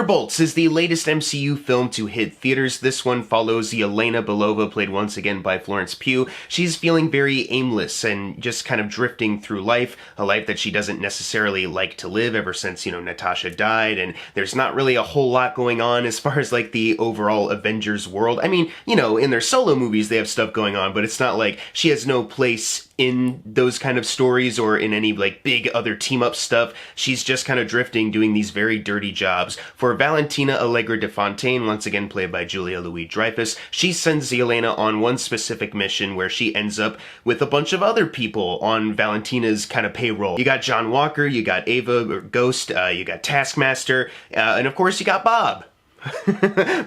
Thunderbolts is the latest MCU film to hit theaters. This one follows Yelena Belova, played once again by Florence Pugh. She's feeling very aimless and just kind of drifting through life, a life that she doesn't necessarily like to live ever since, Natasha died, and there's not really a whole lot going on as far as, like, the overall Avengers world. I mean, in their solo movies they have stuff going on, but it's not like she has no place in those kind of stories or in any, like, big other team-up stuff. She's just kind of drifting, doing these very dirty jobs. For Valentina Allegra de Fontaine, once again played by Julia Louis-Dreyfus, she sends Yelena on one specific mission where she ends up with a bunch of other people on Valentina's kind of payroll. You got John Walker, you got Ava, or Ghost, you got Taskmaster, and of course you got Bob.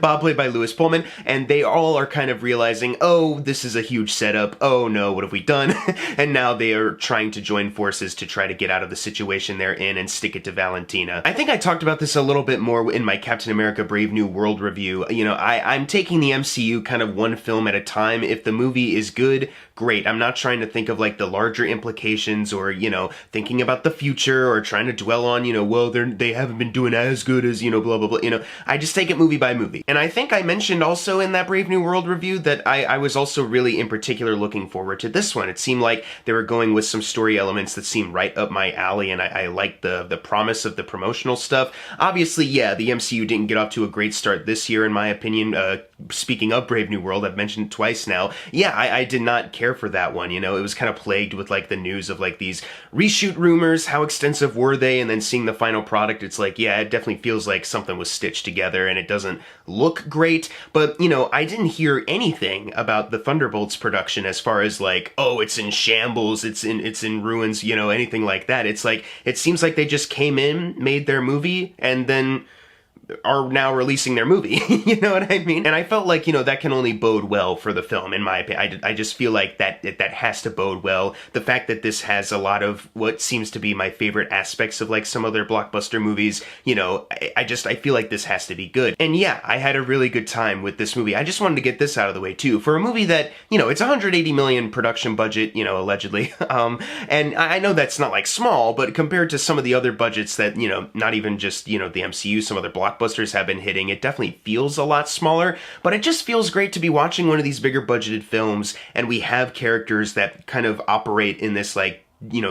Bob, played by Louis Pullman, and they all are kind of realizing, oh, this is a huge setup, oh no, what have we done? And now they are trying to join forces to try to get out of the situation they're in and stick it to Valentina. I think I talked about this a little bit more in my Captain America Brave New World review. I'm taking the MCU kind of one film at a time. If the movie is good, great. I'm not trying to think of, like, the larger implications or, thinking about the future or trying to dwell on, well, they haven't been doing as good as, blah, blah, blah. I just take it movie by movie. And I think I mentioned also in that Brave New World review that I was also really in particular looking forward to this one. It seemed like they were going with some story elements that seemed right up my alley, and I liked the promise of the promotional stuff. Obviously, yeah, the MCU didn't get off to a great start this year, in my opinion. Speaking of Brave New World, I've mentioned it twice now. Yeah, I did not care for that one. It was kind of plagued with, like, the news of, like, these reshoot rumors. How extensive were they? And then seeing the final product, it's like, yeah, it definitely feels like something was stitched together and it doesn't look great. But, I didn't hear anything about the Thunderbolts production as far as, like, oh, it's in shambles, it's in ruins, anything like that. It's like, it seems like they just came in, made their movie, and then are now releasing their movie. You know what I mean? And I felt like, that can only bode well for the film, in my opinion. I just feel like that has to bode well. The fact that this has a lot of what seems to be my favorite aspects of, like, some other blockbuster movies, I feel like this has to be good. And yeah, I had a really good time with this movie. I just wanted to get this out of the way too. For a movie that, it's $180 million production budget, allegedly. And I know that's not, like, small, but compared to some of the other budgets that, not even just, the MCU, some other blockbusters have been hitting, it definitely feels a lot smaller, but it just feels great to be watching one of these bigger budgeted films, and we have characters that kind of operate in this, like,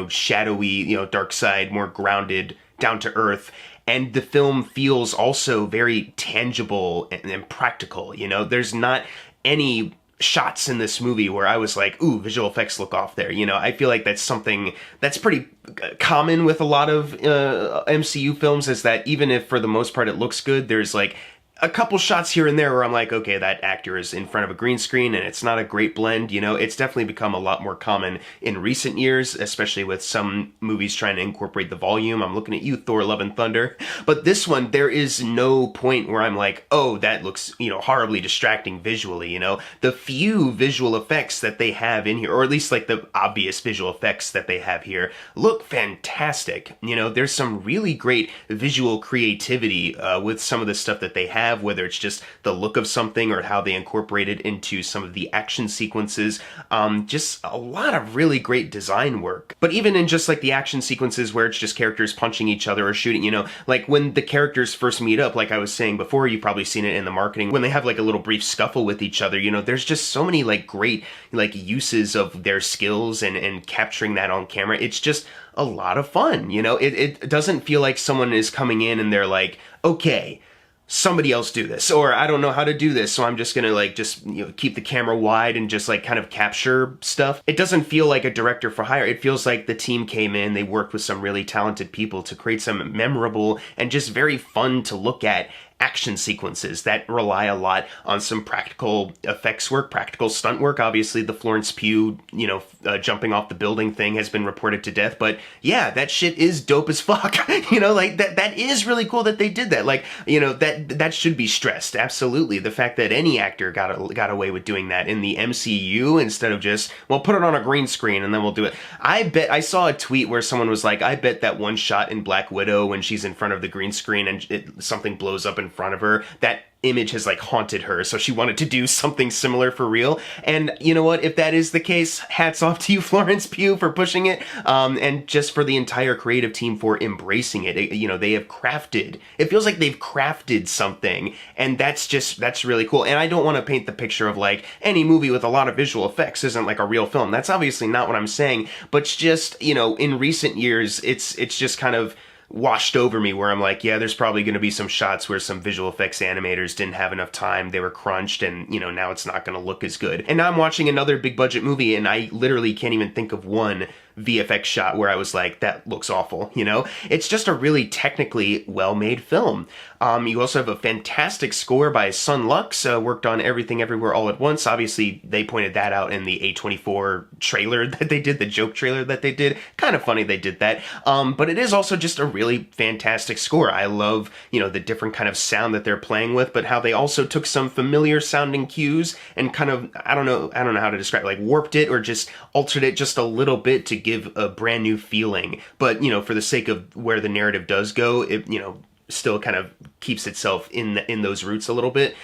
shadowy, dark side, more grounded, down to earth. And the film feels also very tangible and practical. There's not any shots in this movie where I was like, ooh, visual effects look off there. I feel like that's something that's pretty common with a lot of MCU films, is that even if for the most part it looks good, there's, like, a couple shots here and there where I'm like, okay, that actor is in front of a green screen and it's not a great blend. It's definitely become a lot more common in recent years, especially with some movies trying to incorporate the volume. I'm looking at you, Thor: Love and Thunder. But this one, there is no point where I'm like, oh, that looks, horribly distracting visually, The few visual effects that they have in here, or at least, like, the obvious visual effects that they have here, look fantastic. There's some really great visual creativity with some of the stuff that they have, whether it's just the look of something or how they incorporate it into some of the action sequences. Just a lot of really great design work. But even in just, like, the action sequences where it's just characters punching each other or shooting, like when the characters first meet up, like I was saying before, you've probably seen it in the marketing, when they have, like, a little brief scuffle with each other, there's just so many, like, great, like, uses of their skills and capturing that on camera. It's just a lot of fun, It doesn't feel like someone is coming in and they're like, okay, somebody else do this, or I don't know how to do this, so I'm just gonna, like, keep the camera wide and just, like, kind of capture stuff. It doesn't feel like a director for hire. It feels like the team came in, they worked with some really talented people to create some memorable and just very fun to look at action sequences that rely a lot on some practical effects work, practical stunt work. Obviously, the Florence Pugh, jumping off the building thing has been reported to death, but yeah, that shit is dope as fuck. Like, that is really cool that they did that. Like, that should be stressed. Absolutely. The fact that any actor got away with doing that in the MCU instead of just, well, put it on a green screen and then we'll do it. I saw a tweet where someone was like, I bet that one shot in Black Widow when she's in front of the green screen and something blows up in front of her, that image has like haunted her, so she wanted to do something similar for real. And you know what, if that is the case, hats off to you, Florence Pugh, for pushing it, and just for the entire creative team for embracing it. You know, they have crafted, it feels like they've crafted something, and that's really cool. And I don't want to paint the picture of like any movie with a lot of visual effects isn't like a real film. That's obviously not what I'm saying, but it's just, you know, in recent years, it's just kind of washed over me where I'm like, yeah, there's probably going to be some shots where some visual effects animators didn't have enough time, they were crunched, and, you know, now it's not going to look as good. And now I'm watching another big budget movie, and I literally can't even think of one VFX shot where I was like, that looks awful, you know? It's just a really technically well-made film. You also have a fantastic score by Sun Lux, worked on Everything Everywhere All at Once. Obviously, they pointed that out in the A24 trailer that they did, the joke trailer that they did. Kind of funny they did that. But it is also just a really fantastic score. I love, you know, the different kind of sound that they're playing with, but how they also took some familiar sounding cues and kind of, I don't know how to describe it, like warped it or just altered it just a little bit to give a brand new feeling. But, you know, for the sake of where the narrative does go, it, you know, still kind of keeps itself in those roots a little bit,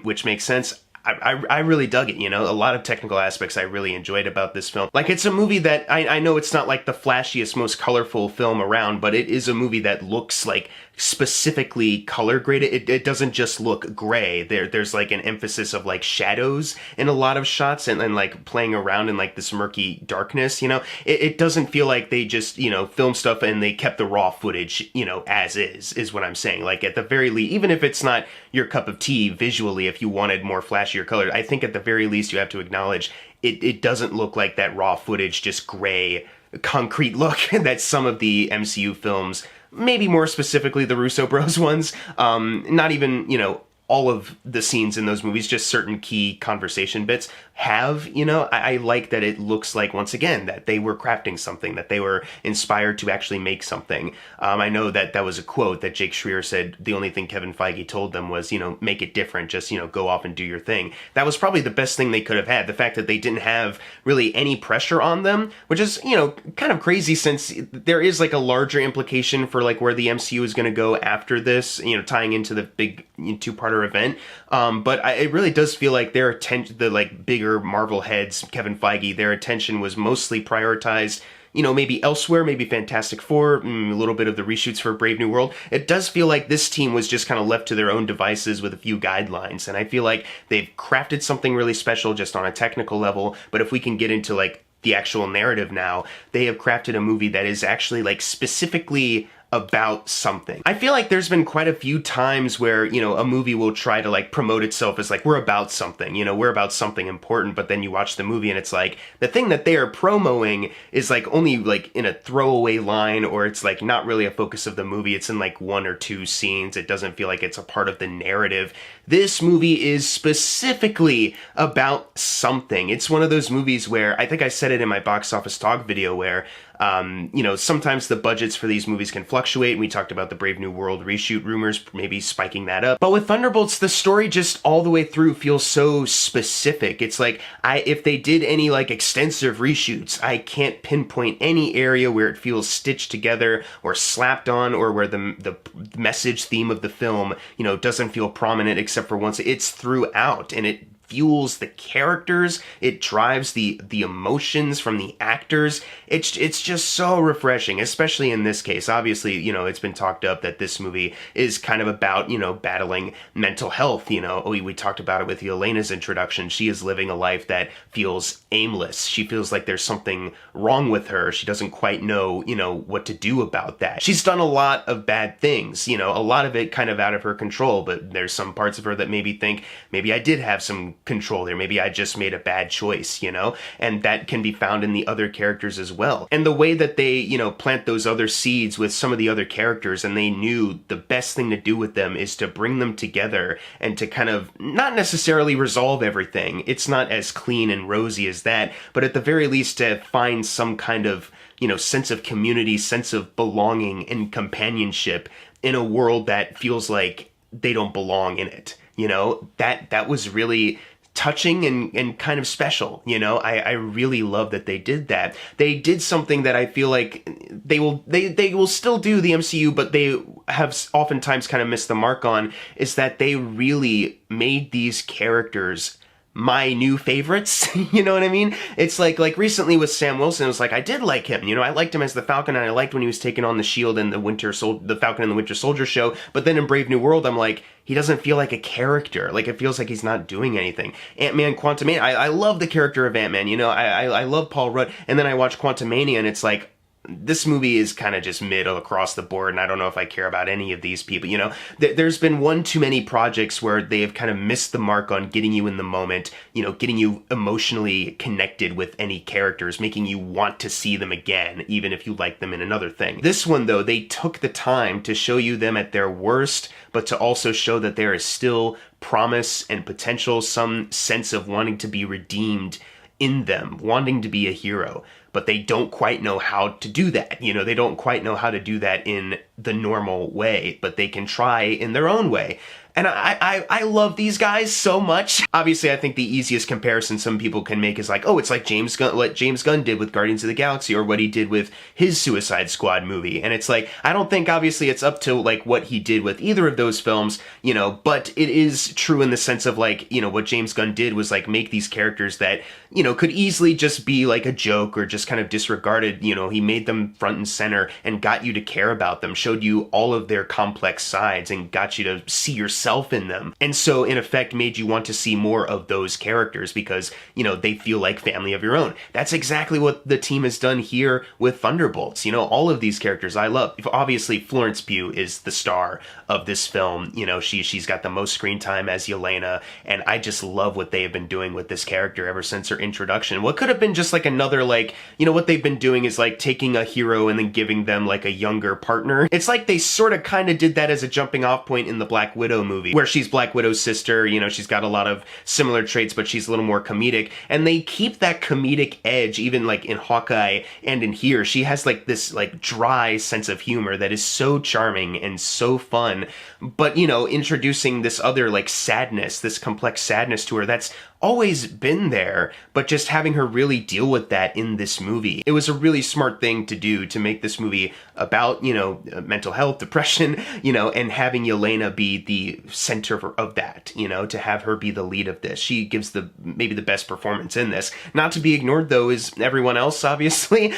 which makes sense. I really dug it, you know, a lot of technical aspects I really enjoyed about this film. Like, it's a movie that, I know it's not like the flashiest, most colorful film around, but it is a movie that looks like specifically color graded. It doesn't just look gray. There's like an emphasis of like shadows in a lot of shots and like playing around in like this murky darkness, you know. It doesn't feel like they just, you know, film stuff and they kept the raw footage, you know, as is what I'm saying. Like, at the very least, even if it's not your cup of tea visually, if you wanted more flashier color, I think at the very least you have to acknowledge it doesn't look like that raw footage, just gray, concrete look that some of the MCU films, maybe more specifically the Russo Bros ones, not even, you know, all of the scenes in those movies, just certain key conversation bits have, you know. I like that it looks like, once again, that they were crafting something, that they were inspired to actually make something. I know that was a quote that Jake Schreier said, the only thing Kevin Feige told them was, you know, make it different, just, you know, go off and do your thing. That was probably the best thing they could have had. The fact that they didn't have really any pressure on them, which is, you know, kind of crazy, since there is like a larger implication for like where the MCU is going to go after this, you know, tying into the big two-parter event. But it really does feel like their attention, the like bigger Marvel heads, Kevin Feige, their attention was mostly prioritized, you know, maybe elsewhere, maybe Fantastic Four, a little bit of the reshoots for Brave New World. It does feel like this team was just kind of left to their own devices with a few guidelines, and I feel like they've crafted something really special just on a technical level. But if we can get into like the actual narrative now, they have crafted a movie that is actually like specifically about something. I feel like there's been quite a few times where, you know, a movie will try to like promote itself as like, we're about something, you know, we're about something important, but then you watch the movie and it's like, the thing that they are promoting is like only like in a throwaway line, or it's like not really a focus of the movie. It's in like one or two scenes. It doesn't feel like it's a part of the narrative. This movie is specifically about something. It's one of those movies where, I think I said it in my box office talk video, where you know, sometimes the budgets for these movies can fluctuate. We talked about the Brave New World reshoot rumors, maybe spiking that up. But with Thunderbolts, the story just all the way through feels so specific. It's like, if they did any like extensive reshoots, I can't pinpoint any area where it feels stitched together or slapped on, or where the message theme of the film, you know, doesn't feel prominent, except for once it's throughout, and it fuels the characters, it drives the emotions from the actors. It's just so refreshing, especially in this case. Obviously, you know, it's been talked up that this movie is kind of about, you know, battling mental health. You know, we talked about it with Yelena's introduction. She is living a life that feels aimless. She feels like there's something wrong with her. She doesn't quite know, you know, what to do about that. She's done a lot of bad things, you know, a lot of it kind of out of her control, but there's some parts of her that maybe think, maybe I did have some control there. Maybe I just made a bad choice, you know? And that can be found in the other characters as well. And the way that they, you know, plant those other seeds with some of the other characters, and they knew the best thing to do with them is to bring them together and to kind of not necessarily resolve everything. It's not as clean and rosy as that, but at the very least to find some kind of, you know, sense of community, sense of belonging and companionship in a world that feels like they don't belong in it. You know, that was really, touching and kind of special, you know? I really love that they did that. They did something that I feel like they will still do the MCU, but they have oftentimes kind of missed the mark on, is that they really made these characters my new favorites. You know what I mean? It's like recently with Sam Wilson, it was like, I did like him. You know, I liked him as the Falcon, and I liked when he was taking on the Shield in the Falcon and the Winter Soldier show. But then in Brave New World, I'm like, he doesn't feel like a character. Like, it feels like he's not doing anything. Ant-Man, Quantumania, I love the character of Ant-Man. You know, I love Paul Rudd. And then I watch Quantumania, and it's like, this movie is kind of just mid across the board, and I don't know if I care about any of these people. You know, there's been one too many projects where they have kind of missed the mark on getting you in the moment, you know, getting you emotionally connected with any characters, making you want to see them again, even if you like them in another thing. This one, though, they took the time to show you them at their worst, but to also show that there is still promise and potential, some sense of wanting to be redeemed in them, wanting to be a hero. But they don't quite know how to do that. You know, they don't quite know how to do that in the normal way, but they can try in their own way. And I love these guys so much. Obviously, I think the easiest comparison some people can make is like, oh, it's like James Gunn, what James Gunn did with Guardians of the Galaxy, or what he did with his Suicide Squad movie. And it's like, I don't think obviously it's up to like what he did with either of those films, you know, but it is true in the sense of like, you know, what James Gunn did was like make these characters that, you know, could easily just be like a joke or just kind of disregarded. You know, he made them front and center and got you to care about them, showed you all of their complex sides, and got you to see yourself in them. And so in effect made you want to see more of those characters because, you know, they feel like family of your own. That's exactly what the team has done here with Thunderbolts. You know, all of these characters I love. Obviously, Florence Pugh is the star of this film. You know, she's got the most screen time as Yelena, and I just love what they have been doing with this character ever since her introduction. What could have been just like another, like, you know, what they've been doing is like taking a hero and then giving them like a younger partner. It's like they sort of kind of did that as a jumping off point in the Black Widow movie, where she's Black Widow's sister. You know, she's got a lot of similar traits, but she's a little more comedic, and they keep that comedic edge even like in Hawkeye and in here. She has like this like dry sense of humor that is so charming and so fun, but you know, introducing this other like sadness, this complex sadness to her that's always been there, but just having her really deal with that in this movie. It was a really smart thing to do, to make this movie about, you know, mental health, depression, you know, and having Yelena be the center of that, you know, to have her be the lead of this. She gives maybe the best performance in this. Not to be ignored, though, is everyone else, obviously.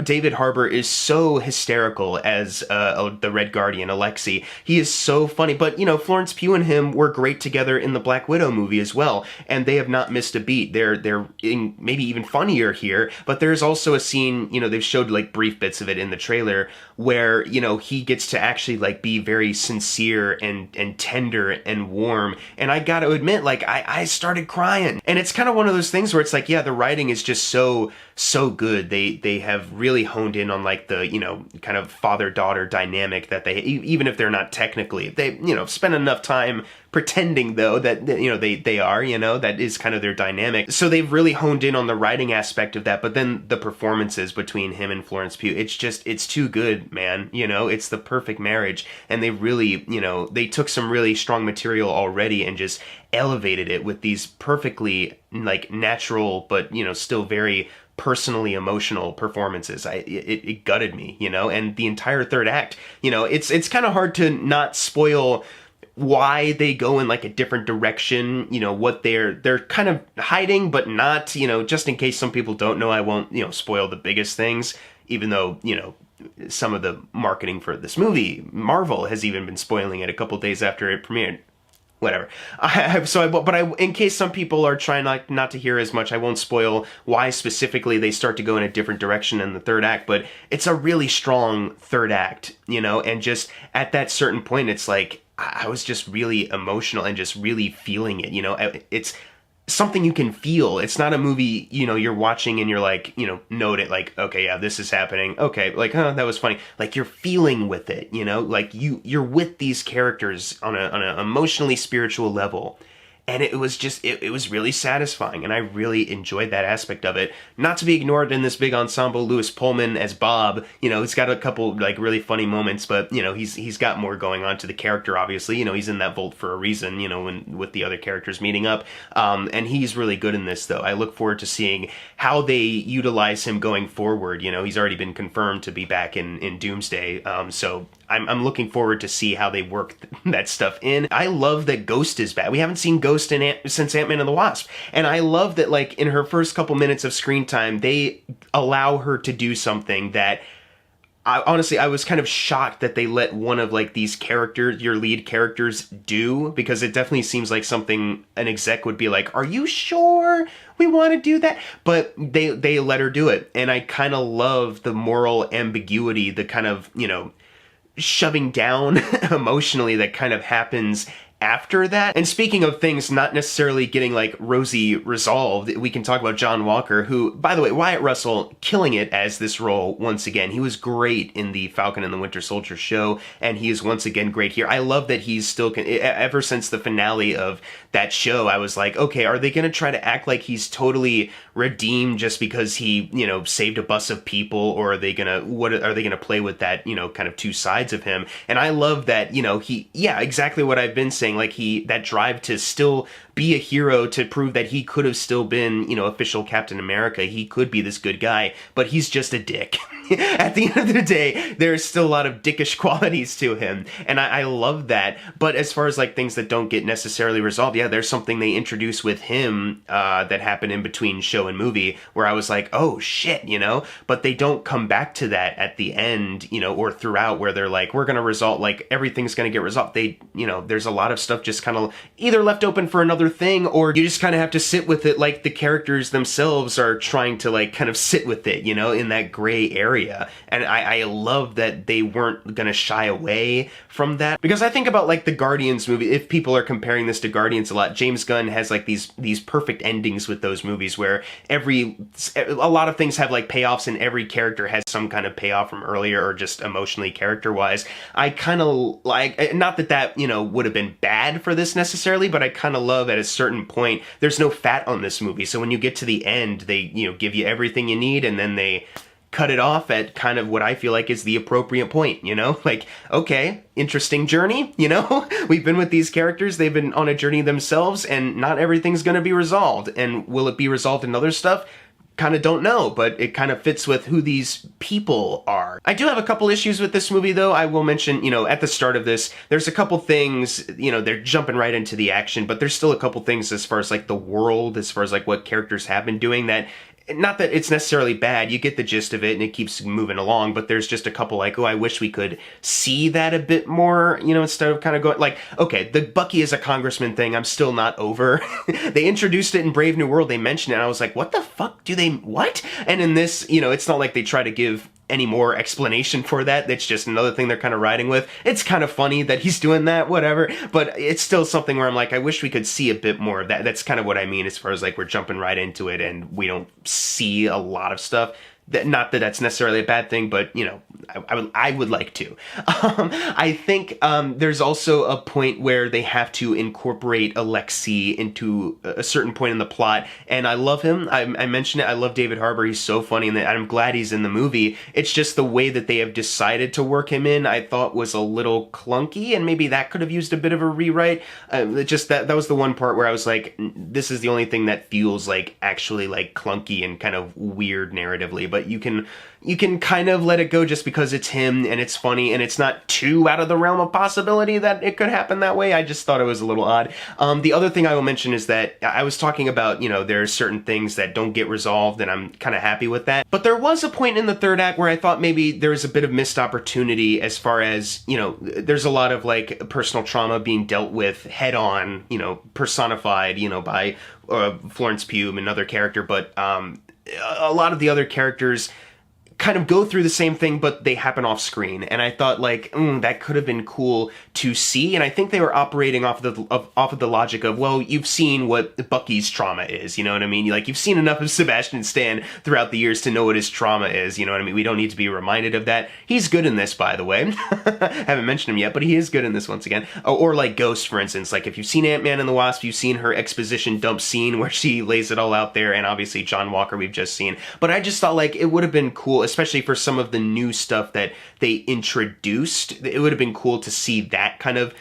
David Harbour is so hysterical as the Red Guardian, Alexei. He is so funny, but, you know, Florence Pugh and him were great together in the Black Widow movie as well, and they have not missed a beat. They're in maybe even funnier here, but there's also a scene, you know, they've showed like brief bits of it in the trailer, where, you know, he gets to actually like be very sincere and tender and warm, and I gotta admit, like, I started crying. And it's kind of one of those things where it's like, yeah, the writing is just so good. They have really honed in on like the, you know, kind of father-daughter dynamic that they, even if they're not technically, they, you know, spend enough time pretending though that, you know, they are, you know, that is kind of their dynamic. So they've really honed in on the writing aspect of that, but then the performances between him and Florence Pugh, it's too good, man. You know, it's the perfect marriage, and they really, you know, they took some really strong material already and just elevated it with these perfectly like natural, but, you know, still very personally emotional performances. It gutted me, you know, and the entire third act, you know, it's kind of hard to not spoil why they go in like a different direction, you know, what they're kind of hiding, but not, you know, just in case some people don't know, I won't, you know, spoil the biggest things, even though, you know, some of the marketing for this movie, Marvel has even been spoiling it a couple days after it premiered. Whatever. In case some people are trying not to hear as much, I won't spoil why specifically they start to go in a different direction in the third act, but it's a really strong third act, you know, and just at that certain point, it's like, I was just really emotional and just really feeling it, you know. It's something you can feel. It's not a movie, you know, you're watching and you're like, you know, note it, like, okay, yeah, this is happening. Okay, like, that was funny. Like, you're feeling with it, you know, like you're with these characters on an emotionally spiritual level. and it was just, it was really satisfying, and I really enjoyed that aspect of it. Not to be ignored in this big ensemble, Louis Pullman as Bob, you know, he's got a couple, like, really funny moments, but, you know, he's got more going on to the character, obviously. You know, he's in that vault for a reason, you know, when, with the other characters meeting up, and he's really good in this, though. I look forward to seeing how they utilize him going forward. You know, he's already been confirmed to be back in Doomsday, so I'm looking forward to see how they work that stuff in. I love that Ghost is back. We haven't seen Ghost since Ant-Man and the Wasp, and I love that, like, in her first couple minutes of screen time, they allow her to do something that honestly, I was kind of shocked that they let one of, like, these characters, your lead characters, do, because it definitely seems like something an exec would be like, are you sure we want to do that? But they let her do it, and I kind of love the moral ambiguity, the kind of, you know, shoving down emotionally that kind of happens after that. And speaking of things not necessarily getting, like, rosy resolved, we can talk about John Walker, who, by the way, Wyatt Russell killing it as this role once again. He was great in the Falcon and the Winter Soldier show, and he is once again great here. I love that he's still, ever since the finale of that show, I was like, okay, are they going to try to act like he's totally redeemed just because he, you know, saved a bus of people, or are they gonna, what are they gonna play with that, you know, kind of two sides of him? And I love that, you know, yeah, exactly what I've been saying, like, that drive to still be a hero, to prove that he could have still been, you know, official Captain America. He could be this good guy, but he's just a dick. At the end of the day, there's still a lot of dickish qualities to him, and I love that. But as far as, like, things that don't get necessarily resolved, yeah, there's something they introduce with him that happened in between show and movie where I was like, oh shit, you know? But they don't come back to that at the end, you know, or throughout, where they're like, we're gonna resolve, like, everything's gonna get resolved. They, you know, there's a lot of stuff just kind of either left open for another thing, or you just kind of have to sit with it, like the characters themselves are trying to, like, kind of sit with it, you know, in that gray area. And I love that they weren't gonna shy away from that, because I think about, like, the Guardians movie. If people are comparing this to Guardians a lot, James Gunn has, like, these perfect endings with those movies where a lot of things have, like, payoffs, and every character has some kind of payoff from earlier, or just emotionally, character-wise. I kind of like, not that, you know, would have been bad for this necessarily, but I kind of love at a certain point, there's no fat on this movie, so when you get to the end, they, you know, give you everything you need, and then they cut it off at kind of what I feel like is the appropriate point, you know? Like, okay, interesting journey, you know? We've been with these characters, they've been on a journey themselves, and not everything's gonna be resolved. And will it be resolved in other stuff? Kind of don't know, but it kind of fits with who these people are. I do have a couple issues with this movie, though. I will mention, you know, at the start of this, there's a couple things, you know, they're jumping right into the action, but there's still a couple things as far as, like, the world, as far as, like, what characters have been doing, that, not that it's necessarily bad, you get the gist of it and it keeps moving along, but there's just a couple, like, oh, I wish we could see that a bit more, you know, instead of kind of going, like, okay, the Bucky as a congressman thing, I'm still not over. They introduced it in Brave New World, they mentioned it, and I was like, what the fuck do they, what? And in this, you know, it's not like they try to give any more explanation for that. That's just another thing they're kind of riding with. It's kind of funny that he's doing that, whatever, but it's still something where I'm like, I wish we could see a bit more of that. That's kind of what I mean as far as, like, we're jumping right into it and we don't see a lot of stuff. Not that that's necessarily a bad thing, but, you know, I would like to. I think there's also a point where they have to incorporate Alexei into a certain point in the plot, and I love him. I mentioned it. I love David Harbour. He's so funny, and I'm glad he's in the movie. It's just the way that they have decided to work him in, I thought was a little clunky, and maybe that could have used a bit of a rewrite. Just that was the one part where I was like, this is the only thing that feels like actually, like, clunky and kind of weird narratively. But you can kind of let it go just because it's him and it's funny and it's not too out of the realm of possibility that it could happen that way. I just thought it was a little odd. The other thing I will mention is that I was talking about, you know, there's certain things that don't get resolved, and I'm kind of happy with that. But there was a point in the third act where I thought maybe there was a bit of missed opportunity as far as, you know, there's a lot of, like, personal trauma being dealt with head on, you know, personified, you know, by Florence Pugh, another character, but a lot of the other characters kind of go through the same thing, but they happen off screen. And I thought, like, that could have been cool to see. And I think they were operating off of the logic of, well, you've seen what Bucky's trauma is, you know what I mean? Like, you've seen enough of Sebastian Stan throughout the years to know what his trauma is, you know what I mean? We don't need to be reminded of that. He's good in this, by the way. Haven't mentioned him yet, but he is good in this once again. Or like Ghost, for instance. Like, if you've seen Ant-Man and the Wasp, you've seen her exposition dump scene where she lays it all out there, and obviously John Walker we've just seen. But I just thought, like, it would have been cool, especially for some of the new stuff that they introduced. It would have been cool to see that kind of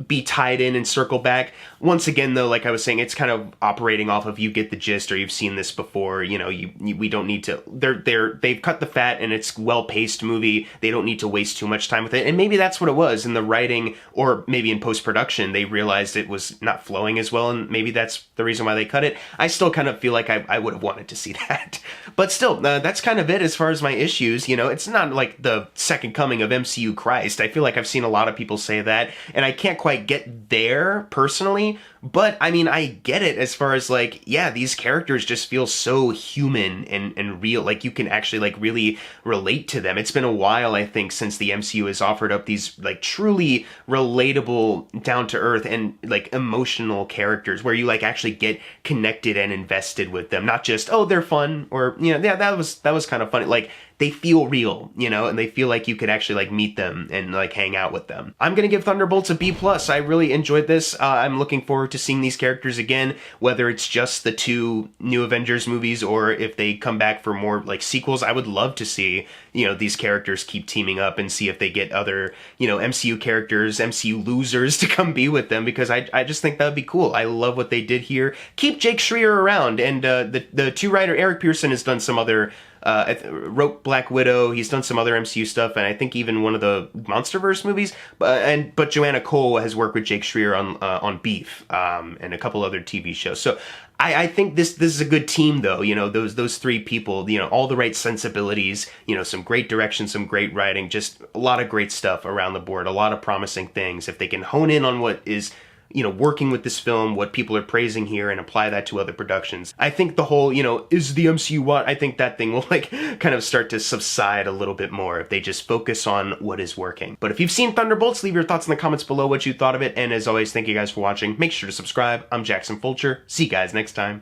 be tied in and circle back. Once again, though, like I was saying, it's kind of operating off of you get the gist or you've seen this before. You know, we don't need to. They've cut the fat and it's well-paced movie. They don't need to waste too much time with it. And maybe that's what it was in the writing, or maybe in post-production they realized it was not flowing as well, and maybe that's the reason why they cut it. I still kind of feel like I would have wanted to see that. But still, that's kind of it as far as my issues. You know, it's not like the second coming of MCU Christ. I feel like I've seen a lot of people say that, and I can't quite get there personally, but I mean, I get it as far as like, yeah, these characters just feel so human and real. Like, you can actually like really relate to them. It's been a while, I think, since the MCU has offered up these like truly relatable, down to earth and like emotional characters where you like actually get connected and invested with them. Not just, oh, they're fun, or, you know, yeah, that was kind of funny. Like, they feel real, you know, and they feel like you could actually like meet them and like hang out with them. I'm gonna give Thunderbolts a B+. I really enjoyed this. I'm looking forward to seeing these characters again, whether it's just the 2 new Avengers movies or if they come back for more like sequels. I would love to see, you know, these characters keep teaming up and see if they get other, you know, MCU characters, MCU losers to come be with them, because I just think that would be cool. I love what they did here. Keep Jake Schreier around, and the 2 writer Eric Pearson has done some other wrote Black Widow. He's done some other MCU stuff, and I think even one of the Monsterverse movies. But Joanna Cole has worked with Jake Schreier on Beef and a couple other TV shows. So I think this is a good team, though. You know, those 3 people. You know, all the right sensibilities. You know, some great direction, some great writing, just a lot of great stuff around the board. A lot of promising things. If they can hone in on what is, you know, working with this film, what people are praising here, and apply that to other productions, I think the whole, you know, is the MCU what? I think that thing will like kind of start to subside a little bit more if they just focus on what is working. But if you've seen Thunderbolts, leave your thoughts in the comments below what you thought of it. And as always, thank you guys for watching. Make sure to subscribe. I'm Jackson Fulcher. See you guys next time.